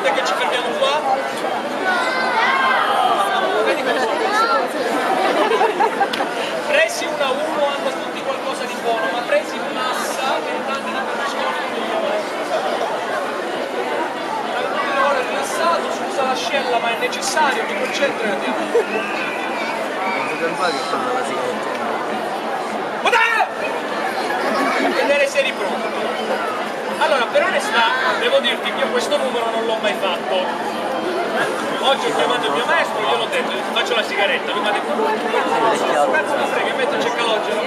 Vedete che ci fermiamo qua? Vedi come sono presi 1 a 1, hanno tutti qualcosa di buono, ma presi in massa, tentando di Berlusconi ora rilassato, scusa l'ascella, ma è necessario, ti concentri e andiamo. Vedere se eri pronto. Allora, per onestà, devo dirti che io questo numero non l'ho mai fatto. Oggi ho chiamato il mio maestro, gliel'ho detto, faccio la sigaretta, lui mi ha detto cazzo mi frega, mettoci il calogero.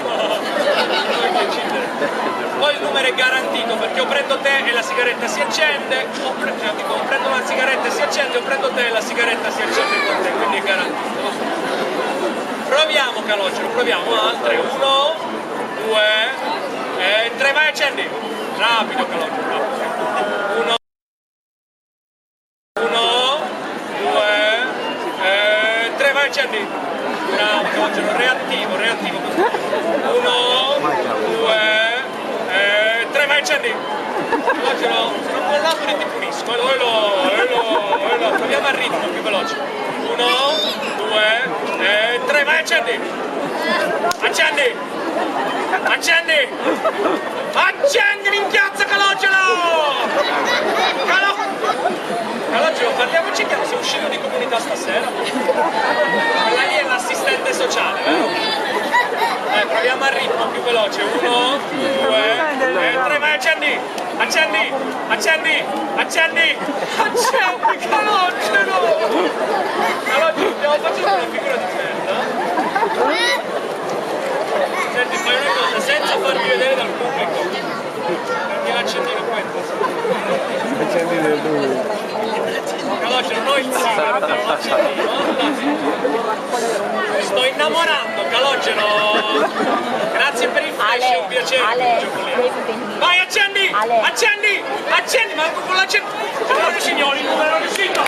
Poi il numero è garantito perché o prendo te e la sigaretta si accende, o prendo la sigaretta e si accende, o prendo te e la sigaretta si accende con te, quindi è garantito. Proviamo calogero, proviamo, 3, 1, 2 e 3, vai accendi! Rapido calogero, 1, 3, vai accendi! Bravo calogero, reattivo, 1, 2 e 3, vai accendi! Calogero, sono un po' lato e ti punisco, proviamo al ritmo più veloce. 1, 2 e 3, vai accendi! Accendi! Accendi! Accendi l'inchiazza calogero! Calogero, parliamoci chiaro, sei uscito di comunità stasera? Quella lì è l'assistente sociale, vero? Proviamo al ritmo più veloce, 1, 2 e 3, vai accendi! Accendi! Accendi! Accendi! Accendi calogero! Calogero, stiamo facendo una figura di merda? Senti, fai una cosa, senza farmi vedere dal pubblico. Prendi l'accendino questo. Accendino tu. Calogero, noi il sigaro, l'accendino. Sto innamorando, calogero. Grazie per il flash, è un piacere. Vai, accendi! Accendi! Accendi! Ma con l'accendi! Signori, il numero è riuscito!